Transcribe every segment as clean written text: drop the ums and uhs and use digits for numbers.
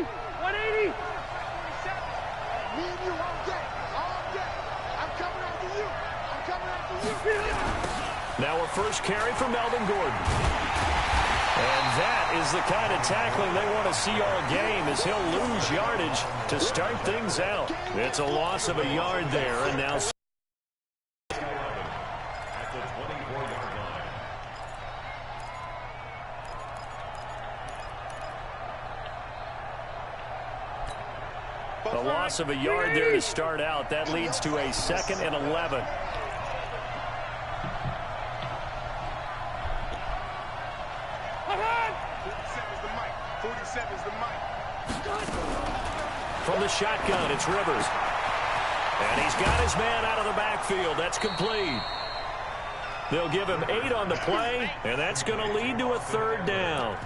180. Me and you all day. All day. I'm coming after you. I'm coming after you. Now a first carry for Melvin Gordon. And that is the kind of tackling they want to see all game, as he'll lose yardage to start things out. It's a loss of a yard there, and now at the 24-yard line. A loss of a yard there to start out. That leads to a 2nd and 11. From the shotgun, it's Rivers. And he's got his man out of the backfield. That's complete. They'll give him 8 on the play, and that's going to lead to a 3rd down.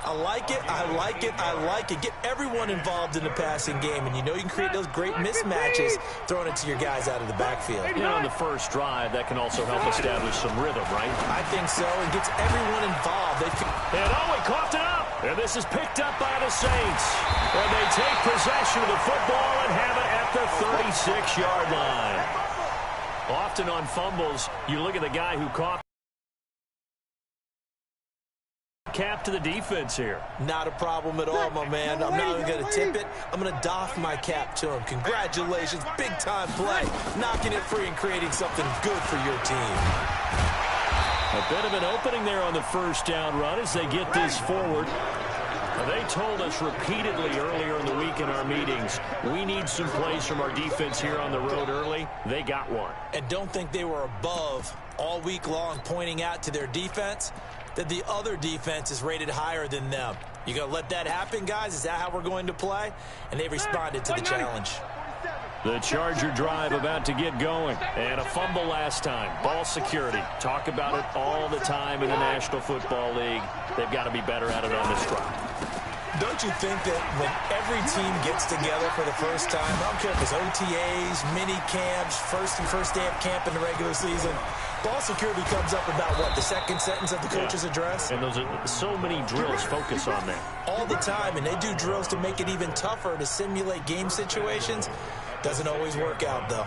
I like it, I like it, I like it. Get everyone involved in the passing game, and you know you can create those great mismatches throwing it to your guys out of the backfield. You know, on the first drive, that can also help establish some rhythm, right? I think so. It gets everyone involved. And he coughed it up. And this is picked up by the Saints. And they take possession of the football and have it at the 36-yard line. Often on fumbles, you look at the guy who caught cap to the defense here. Not a problem at all, my man. I'm not even going to tip it. I'm going to doff my cap to him. Congratulations. Big-time play. Knocking it free and creating something good for your team. A bit of an opening there on the first down run as they get this forward. They told us repeatedly earlier in the week in our meetings, we need some plays from our defense here on the road early. They got one. And don't think they were above all week long pointing out to their defense that the other defense is rated higher than them. You going to let that happen, guys? Is that how we're going to play? And they responded to the challenge. The Charger drive about to get going. And a fumble last time. Ball security. Talk about it all the time in the National Football League. They've got to be better at it on this drive. Don't you think that when every team gets together for the first time, I don't care if it's OTAs, mini camps, first day of camp in the regular season, ball security comes up about, what, the second sentence of the coach's address? And those are so many drills focus on that. All the time, and they do drills to make it even tougher to simulate game situations. Doesn't always work out, though.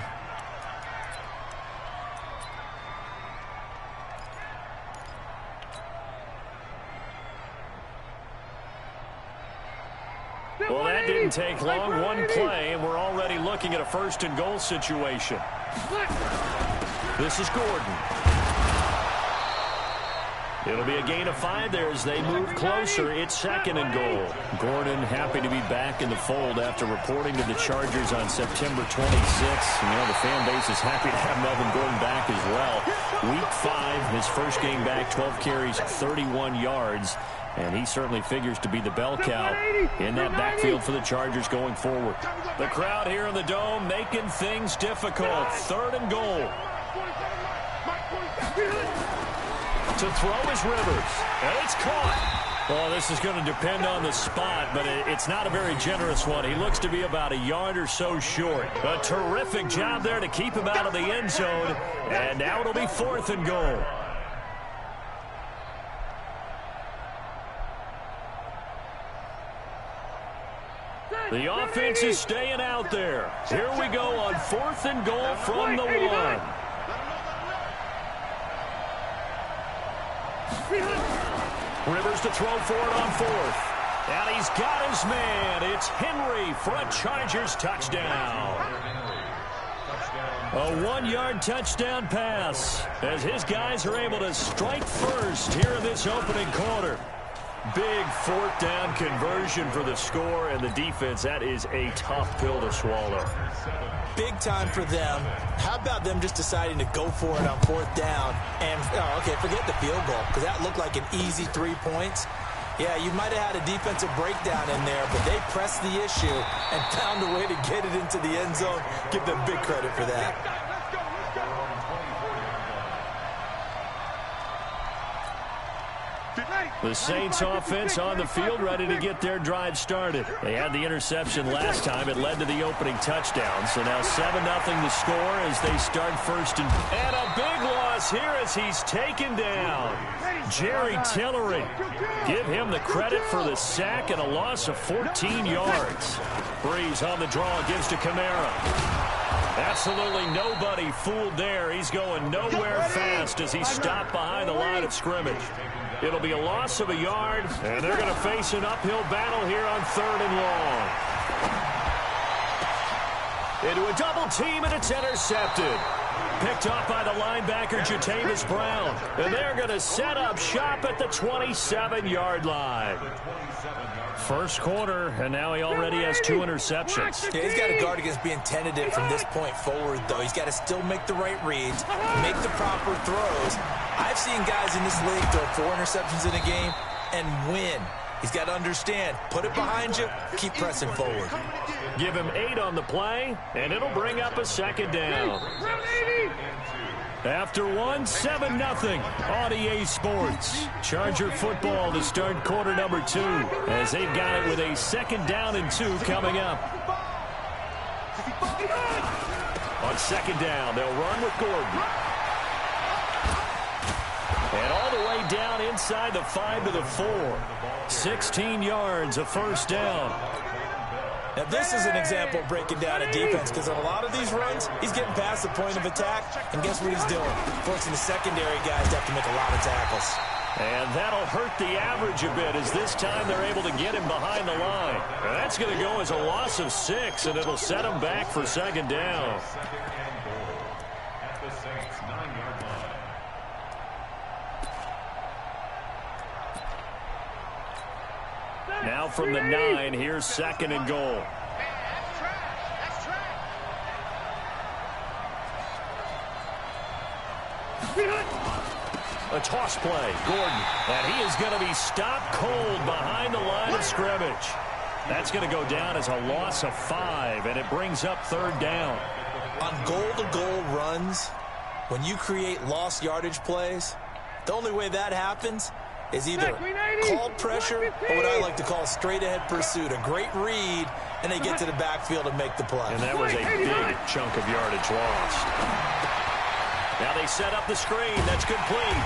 Well, that didn't take long. One play, and we're already looking at a 1st and goal situation. This is Gordon. It'll be a gain of 5 there as they move closer. It's 2nd and goal. Gordon happy to be back in the fold after reporting to the Chargers on September 26th. You know, the fan base is happy to have Melvin Gordon back as well. Week 5, his first game back, 12 carries, 31 yards. And he certainly figures to be the bell cow in that backfield for the Chargers going forward. The crowd here in the Dome making things difficult. 3rd and goal. To throw is Rivers. And it's caught. Well, this is going to depend on the spot, but it's not a very generous one. He looks to be about a yard or so short. A terrific job there to keep him out of the end zone. And now it'll be 4th and goal. The offense is staying out there. Here we go on 4th and goal from the 1. Rivers to throw for it on 4th. And he's got his man. It's Henry for a Chargers touchdown. A 1-yard touchdown pass as his guys are able to strike first here in this opening quarter. Big 4th down conversion for the score, and the defense, that is a tough pill to swallow. Big time for them. How about them just deciding to go for it on 4th down? And, okay, forget the field goal, because that looked like an easy 3 points. Yeah, you might have had a defensive breakdown in there, but they pressed the issue and found a way to get it into the end zone. Give them big credit for that. The Saints offense on the field, ready to get their drive started. They had the interception last time. It led to the opening touchdown. So now 7-0 the score as they start first. And a big loss here as he's taken down. Jerry Tillery. Give him the credit for the sack and a loss of 14 yards. Breeze on the draw, gives to Kamara. Absolutely nobody fooled there. He's going nowhere fast as he's stopped behind the line of scrimmage. It'll be a loss of a yard, and they're going to face an uphill battle here on 3rd and long. Into a double team, and it's intercepted. Picked up by the linebacker, Jatavis Brown. And they're going to set up shop at the 27-yard line. First quarter, and now he already has 2 interceptions. Yeah, he's got to guard against being tentative from this point forward, though. He's got to still make the right reads, make the proper throws. I've seen guys in this league throw 4 interceptions in a game and win. He's got to understand, put it behind you, keep pressing forward. Give him 8 on the play, and it'll bring up a second down. After 7-0 on EA Sports. Charger football to start quarter number 2 as they've got it with a 2nd down and 2 coming up. On 2nd down, they'll run with Gordon. And all the way down inside the 5 to the 4. 16 yards, a first down. Now, this is an example of breaking down a defense because on a lot of these runs, he's getting past the point of attack, and guess what he's doing? Forcing the secondary guys to have to make a lot of tackles. And that'll hurt the average a bit as this time they're able to get him behind the line. And that's going to go as a loss of 6, and it'll set him back for 2nd down. Now from the 9, here's 2nd and goal. A toss play, Gordon, and he is going to be stopped cold behind the line of scrimmage. That's going to go down as a loss of 5, and it brings up 3rd down. On goal-to-goal runs, when you create lost yardage plays, the only way that happens is either called pressure or what I like to call straight-ahead pursuit. A great read, and they get to the backfield and make the play. And that was a big chunk of yardage lost. Now they set up the screen. That's complete.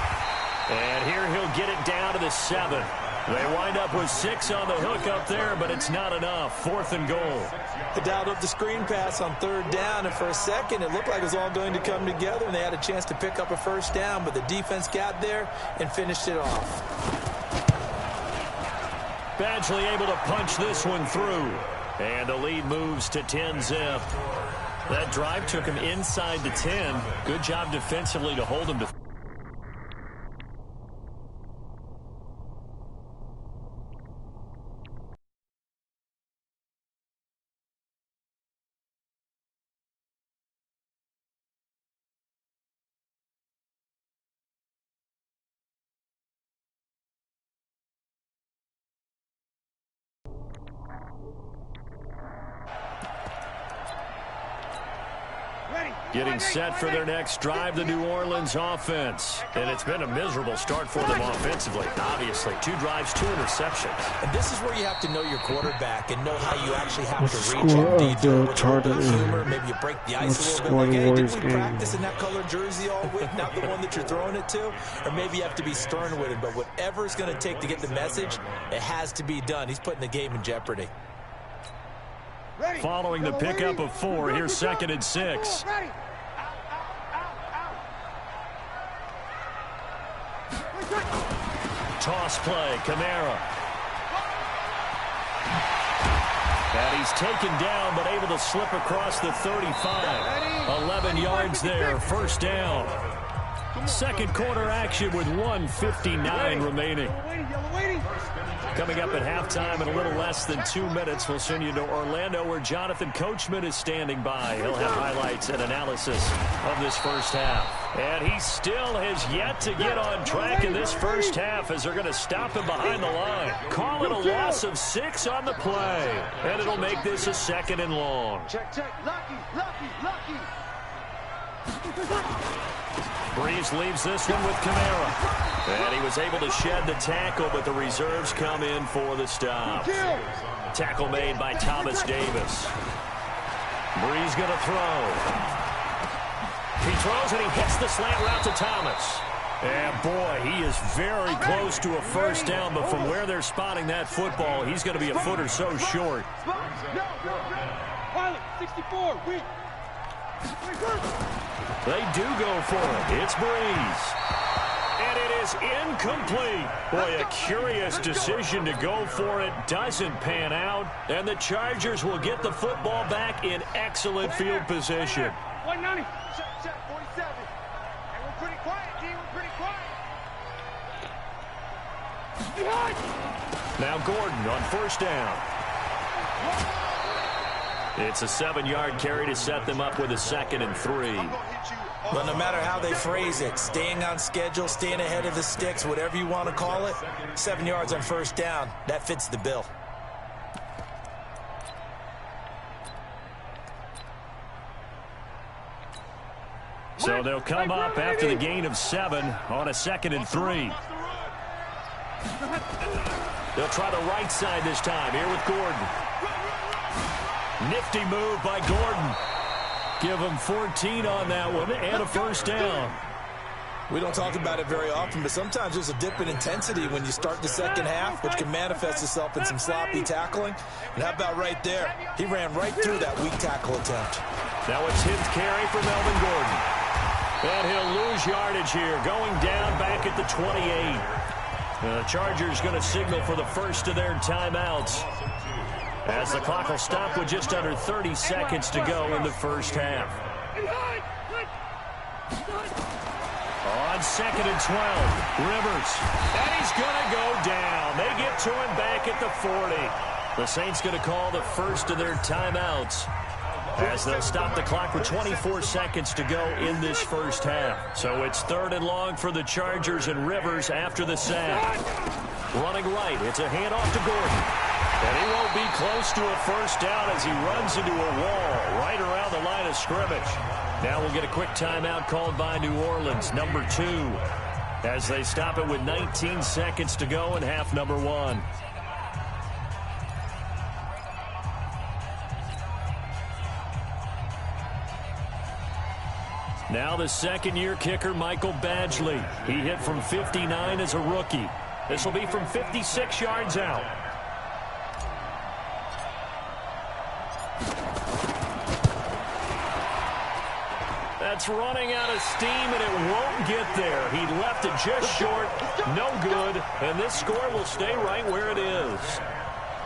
And here he'll get it down to the 7. They wind up with 6 on the hook up there, but it's not enough. 4th and goal. They dialed up the screen pass on 3rd down, and for a second it looked like it was all going to come together, and they had a chance to pick up a first down, but the defense got there and finished it off. Badgley able to punch this one through. And the lead moves to 10-zip. That drive took him inside the 10. Good job defensively to hold him to. Getting set for their next drive, the New Orleans offense. And it's been a miserable start for them offensively. Obviously, 2 drives, 2 interceptions. And this is where you have to know your quarterback and know how you actually have to reach him deep. Humor, maybe you break the ice a little bit. Like, hey, did we practice in that colored jersey all week, not the one that you're throwing it to? Or maybe you have to be stern with it. But whatever it's going to take to get the message, it has to be done. He's putting the game in jeopardy. Following the pickup of 4, here's 2nd and 6. Toss play, Kamara. And he's taken down, but able to slip across the 35. 11 yards there, first down. Second quarter action with 1:59 remaining. Coming up at halftime in a little less than 2 minutes, we'll send you to Orlando where Jonathan Coachman is standing by. He'll have highlights and analysis of this first half. And he still has yet to get on track in this first half as they're going to stop him behind the line. Call it a loss of 6 on the play. And it'll make this a 2nd and long. Check, check. Lucky. Breeze leaves this one with Kamara. And he was able to shed the tackle, but the reserves come in for the stop. Tackle made by Thomas Davis. Bree's going to throw. He throws and he hits the slant route to Thomas. And boy, he is very close to a first down, but from where they're spotting that football, he's going to be a foot or so short. 64, weak. They do go for it. It's Breeze. And it is incomplete. Boy, a curious decision to go for it. Doesn't pan out. And the Chargers will get the football back in excellent field position. 190. 47. And we're pretty quiet, D. We're pretty quiet. Now Gordon on first down. It's a 7-yard carry to set them up with a 2nd and 3. But no matter how they phrase it, staying on schedule, staying ahead of the sticks, whatever you want to call it, 7 yards on first down, that fits the bill. So they'll come up after the gain of 7 on a 2nd and 3. They'll try the right side this time here with Gordon. Nifty move by Gordon. Give him 14 on that one and a first down. We don't talk about it very often, but sometimes there's a dip in intensity when you start the second half, which can manifest itself in some sloppy tackling. And how about right there? He ran right through that weak tackle attempt. Now it's his carry for Melvin Gordon. And he'll lose yardage here, going down back at the 28. The Chargers going to signal for the first of their timeouts, as the clock will stop with just under 30 seconds to go in the first half. On 2nd and 12, Rivers. And he's going to go down. They get to him back at the 40. The Saints going to call the first of their timeouts, as they'll stop the clock with 24 seconds to go in this first half. So it's 3rd and long for the Chargers, and Rivers after the sack. Running right, it's a handoff to Gordon. And he won't be close to a first down as he runs into a wall right around the line of scrimmage. Now we'll get a quick timeout called by New Orleans, number 2, as they stop it with 19 seconds to go in half number 1. Now the second-year kicker, Michael Badgley. He hit from 59 as a rookie. This will be from 56 yards out. That's running out of steam, and it won't get there. He left it just short, no good, and this score will stay right where it is.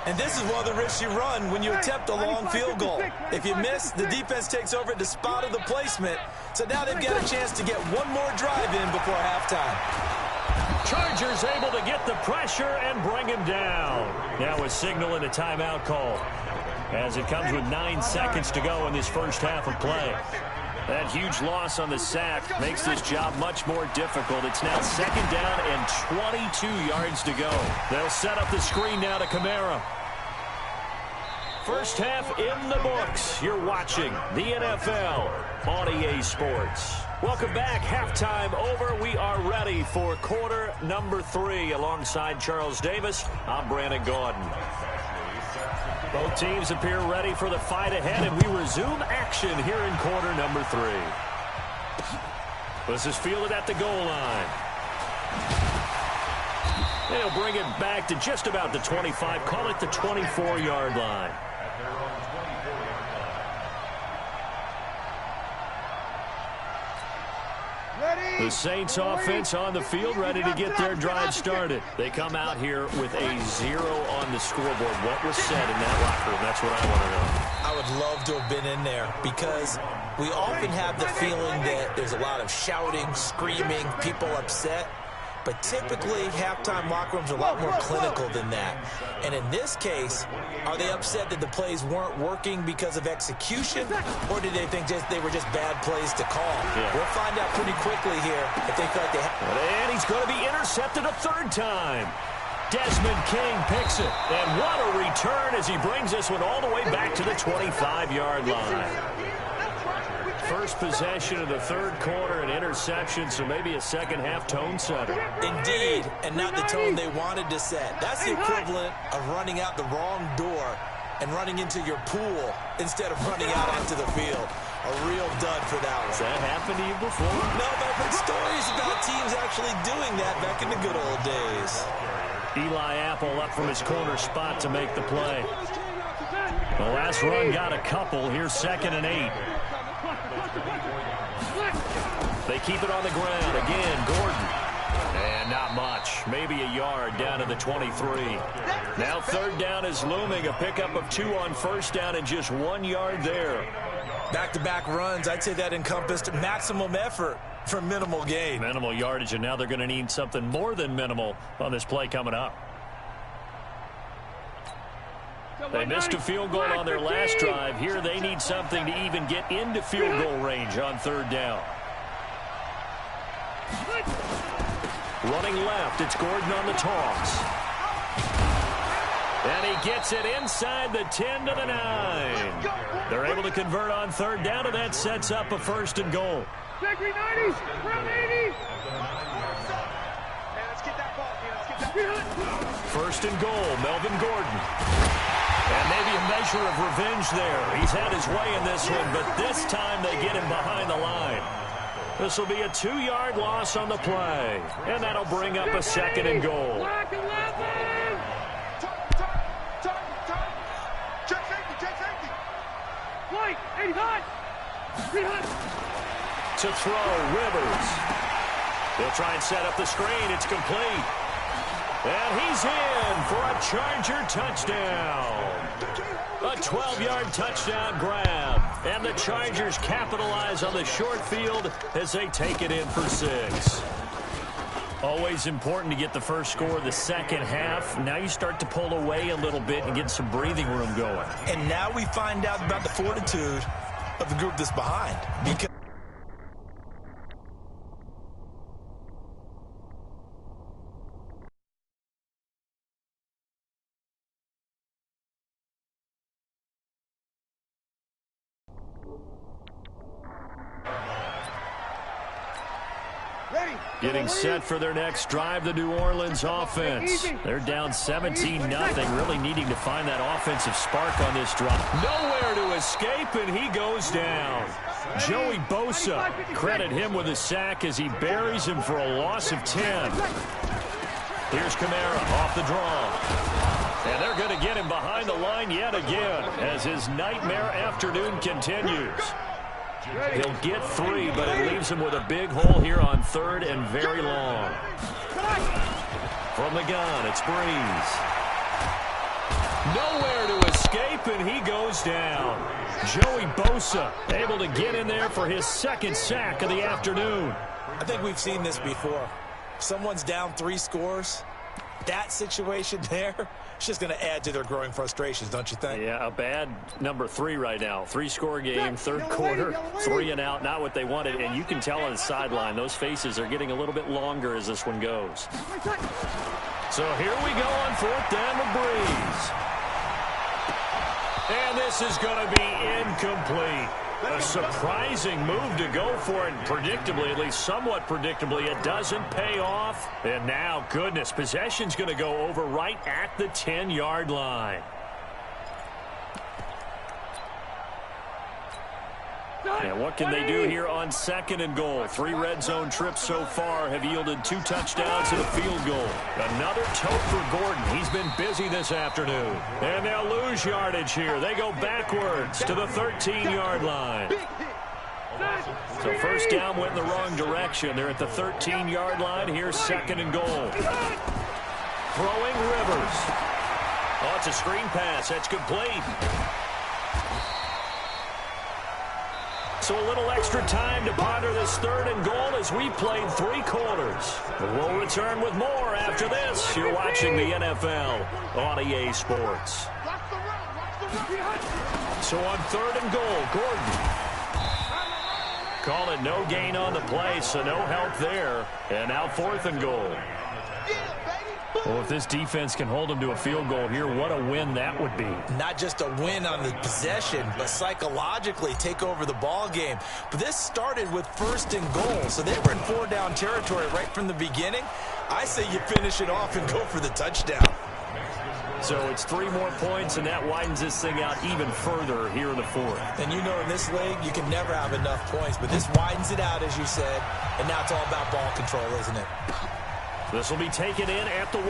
And this is one of the risks you run when you attempt a long field goal. If you miss, the defense takes over at the spot of the placement. So now they've got a chance to get one more drive in before halftime. Chargers able to get the pressure and bring him down. Now a signal and a timeout call, as it comes with 9 seconds to go in this first half of play. That huge loss on the sack makes this job much more difficult. It's now 2nd down and 22 yards to go. They'll set up the screen now to Kamara. First half in the books. You're watching the NFL on EA Sports. Welcome back. Halftime over. We are ready for quarter number 3. Alongside Charles Davis, I'm Brandon Gordon. Both teams appear ready for the fight ahead, and we resume action here in quarter number 3. This is fielded at the goal line. They'll bring it back to just about the 25, call it the 24-yard line. The Saints offense on the field, ready to get their drive started. They come out here with a 0 on the scoreboard. What was said in that locker room? That's what I want to know. I would love to have been in there, because we often have the feeling that there's a lot of shouting, screaming, people upset. But typically, halftime locker rooms are a lot more clinical than that. And in this case, are they upset that the plays weren't working because of execution, or did they think they were just bad plays to call? Yeah. We'll find out pretty quickly here if they feel like they have. And he's going to be intercepted a 3rd time. Desmond King picks it. And what a return as he brings this one all the way back to the 25-yard line. First possession of the third quarter, an interception, so maybe a second-half tone setter. Indeed, and not the tone they wanted to set. That's the equivalent of running out the wrong door and running into your pool instead of running out onto the field. A real dud for that one. Has that happened to you before? No, but I've heard stories about teams actually doing that back in the good old days. Eli Apple up from his corner spot to make the play. The last run got a couple. Here's 2nd and 8. They keep it on the ground. Again, Gordon. And not much. Maybe a yard down to the 23. Now 3rd down is looming. A pickup of 2 on 1st down and just 1 yard there. Back-to-back runs, I'd say that encompassed maximum effort for minimal gain. Minimal yardage, and now they're going to need something more than minimal on this play coming up. They missed a field goal on their last drive. Here they need something to even get into field goal range on 3rd down. Running left, it's Gordon on the toss. And he gets it inside the 10 to the 9. They're able to convert on 3rd down, and that sets up a 1st and goal. 1st and goal, Melvin Gordon. And maybe a measure of revenge there. He's had his way in this one, but this time they get him behind the line. This will be a 2-yard loss on the play, and that'll bring up a 2nd and goal. To throw, Rivers. They'll try and set up the screen. It's complete. And he's in for a Charger touchdown. A 12-yard touchdown grab. And the Chargers capitalize on the short field as they take it in for 6. Always important to get the first score of the second half. Now you start to pull away a little bit and get some breathing room going. And now we find out about the fortitude of the group that's behind. Because getting set for their next drive, the New Orleans offense. They're down 17-0, really needing to find that offensive spark on this drive. Nowhere to escape, and he goes down. Joey Bosa, credit him with a sack as he buries him for a loss of 10. Here's Kamara off the draw. And they're going to get him behind the line yet again as his nightmare afternoon continues. He'll get 3, but it leaves him with a big hole here on 3rd and very long. From the gun, it's Breeze. Nowhere to escape, and he goes down. Joey Bosa able to get in there for his 2nd sack of the afternoon. I think we've seen this before. Someone's down 3 scores. That situation there, it's just going to add to their growing frustrations, don't you think? Yeah, a bad number 3 right now. 3-score game, 3rd quarter, 3 and out, not what they wanted. And you can tell on the sideline, those faces are getting a little bit longer as this one goes. So here we go on 4th down with Breeze. And this is going to be incomplete. A surprising move to go for it, and predictably, at least somewhat predictably, it doesn't pay off. And now, goodness, possession's going to go over right at the 10-yard line. And what can they do here on 2nd and goal? 3 red zone trips so far have yielded 2 touchdowns and a field goal. Another tote for Gordon. He's been busy this afternoon. And they'll lose yardage here. They go backwards to the 13-yard line. So 1st down went in the wrong direction. They're at the 13-yard line. Here's 2nd and goal. Throwing Rivers. Oh, it's a screen pass. That's complete. So a little extra time to ponder this 3rd and goal as we played 3 quarters. We'll return with more after this. You're watching the NFL on EA Sports. So on 3rd and goal, Gordon. Call it no gain on the play, so no help there. And now 4th and goal. Well, if this defense can hold them to a field goal here, what a win that would be. Not just a win on the possession, but psychologically take over the ball game. But this started with 1st and goal, so they were in 4-down territory right from the beginning. I say you finish it off and go for the touchdown. So it's 3 more points, and that widens this thing out even further here in the 4th. And you know in this league, you can never have enough points, but this widens it out, as you said, and now it's all about ball control, isn't it? This will be taken in at the 1.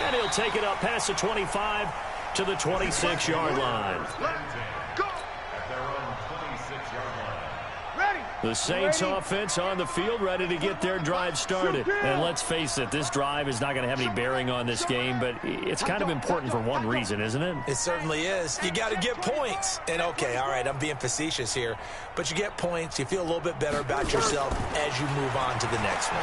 And he'll take it up past the 25 to the 26-yard line. The Saints offense on the field, ready to get their drive started. And let's face it, this drive is not going to have any bearing on this game, but it's kind of important for one reason, isn't it? It certainly is. You got to get points. And, okay, all right, I'm being facetious here, but you get points, you feel a little bit better about yourself as you move on to the next one.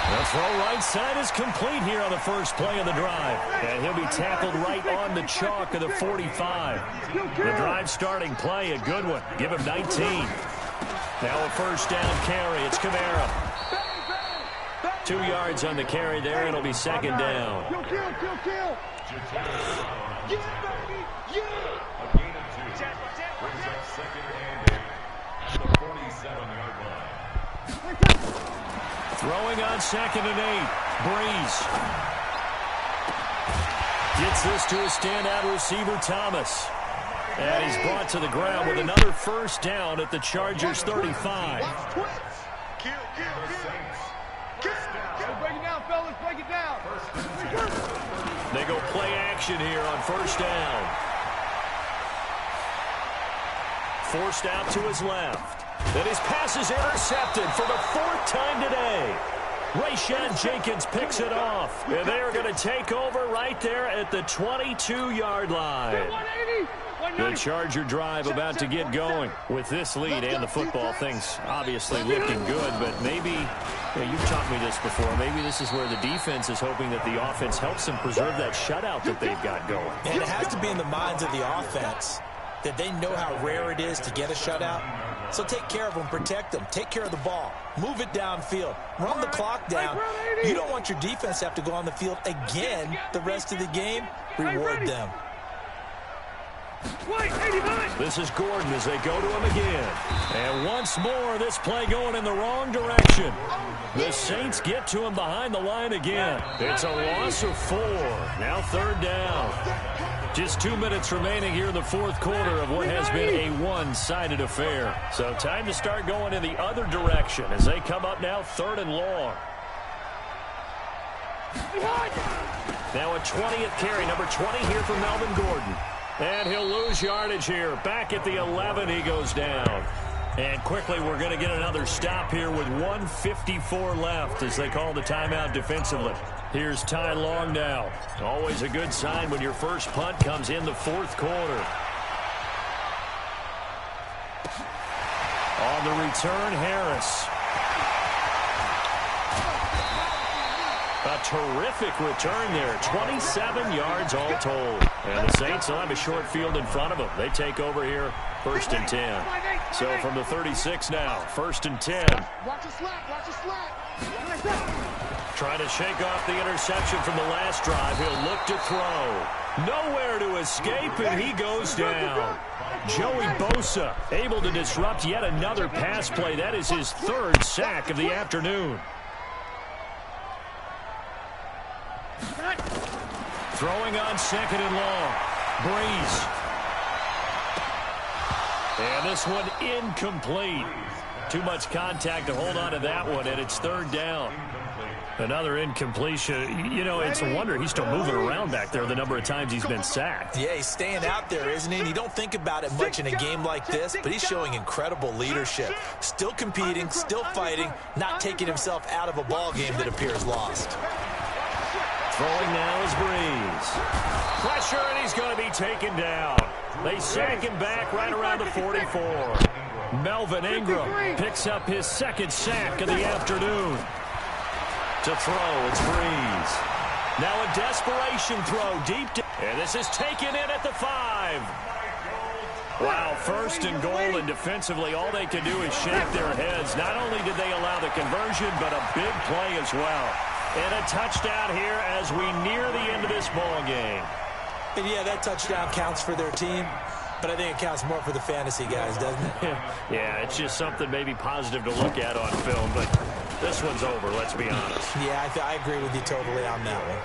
The throw right side is complete here on the first play of the drive. And he'll be tackled right on the chalk of the 45. The drive starting play, a good one. Give him 19. Now a 1st down carry. It's Kamara. 2 yards on the carry there. It'll be 2nd down. Kill. Yeah, baby. Yeah. A gain of 2. Brings up 2nd and 8 at the 47-yard line. Throwing on 2nd and 8. Breeze. Gets this to a standout receiver, Thomas. And he's brought to the ground with another 1st down at the Chargers' 35. Kill. Break it down, fellas. Break it down. They go play action here on 1st down. Forced out to his left. And his pass is intercepted for the 4th time today. Rayshad Jenkins picks it off. And they are going to take over right there at the 22-yard line. The Charger drive about to get going. With this lead and the football, things obviously looking good. But maybe, you've taught me this before, maybe this is where the defense is hoping that the offense helps them preserve that shutout that they've got going. And it has to be in the minds of the offense that they know how rare it is to get a shutout. So take care of them, protect them, take care of the ball, move it downfield, run the clock down. You don't want your defense to have to go on the field again the rest of the game. Reward them. This is Gordon as they go to him again. And once more, this play going in the wrong direction. The Saints get to him behind the line again. It's a loss of 4. Now 3rd down. Just 2 minutes remaining here in the 4th quarter of what has been a one-sided affair. So time to start going in the other direction as they come up now 3rd and long. Now a 20th carry, number 20 here for Melvin Gordon. And he'll lose yardage here. Back at the 11, he goes down. And quickly, we're going to get another stop here with 1:54 left as they call the timeout defensively. Here's Ty Long now. Always a good sign when your first punt comes in the 4th quarter. On the return, Harris. A terrific return there. 27 yards all told. And the Saints will have a short field in front of them. They take over here, 1st and 10. So from the 36 now, 1st and 10. Watch it slap. Trying to shake off the interception from the last drive. He'll look to throw. Nowhere to escape, and he goes down. Joey Bosa able to disrupt yet another pass play. That is his 3rd sack of the afternoon. Throwing on 2nd and long. Breeze. And this one incomplete. Too much contact to hold on to that one, and it's 3rd down. Another incompletion. You know, it's a wonder he's still moving around back there the number of times he's been sacked. Yeah, he's staying out there, isn't he? And you don't think about it much in a game like this, but he's showing incredible leadership. Still competing, still fighting, not taking himself out of a ball game that appears lost. Throwing now is Breeze. Pressure, and he's going to be taken down. They sack him back right around the 44. Melvin Ingram picks up his 2nd sack of the afternoon. To throw, it's Breeze. Now a desperation throw deep. And this is taken in at the 5. Wow, first and goal, and defensively, all they can do is shake their heads. Not only did they allow the conversion, but a big play as well. And a touchdown here as we near the end of this ball game. And yeah, that touchdown counts for their team, but I think it counts more for the fantasy guys, doesn't it? Yeah, it's just something maybe positive to look at on film, but this one's over, let's be honest. Yeah, I agree with you totally on that one.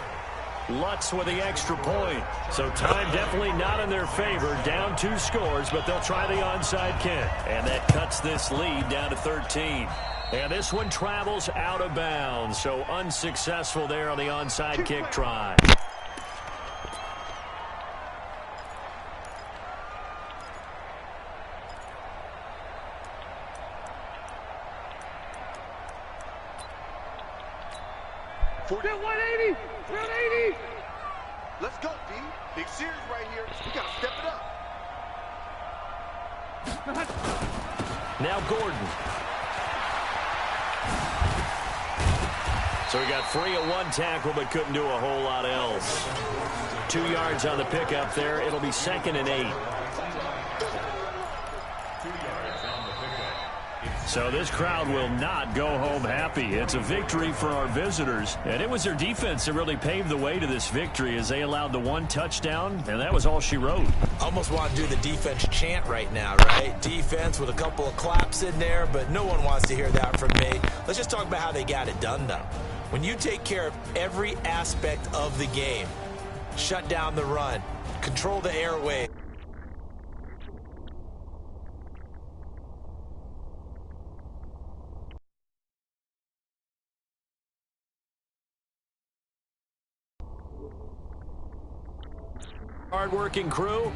Lutz with the extra point. So time definitely not in their favor. Down 2 scores, but they'll try the onside kick. And that cuts this lead down to 13. And this one travels out of bounds. So unsuccessful there on the onside kick try. Get 180! 180! Let's go, D. Big series right here. We got to step it up. Now Gordon. So he got free of 1 tackle, but couldn't do a whole lot else. 2 yards on the pickup there. It'll be 2nd and 8. So this crowd will not go home happy. It's a victory for our visitors. And it was their defense that really paved the way to this victory as they allowed the 1 touchdown, and that was all she wrote. Almost want to do the defense chant right now, right? Defense with a couple of claps in there, but no one wants to hear that from me. Let's just talk about how they got it done, though. When you take care of every aspect of the game, shut down the run, control the airway, hard-working crew.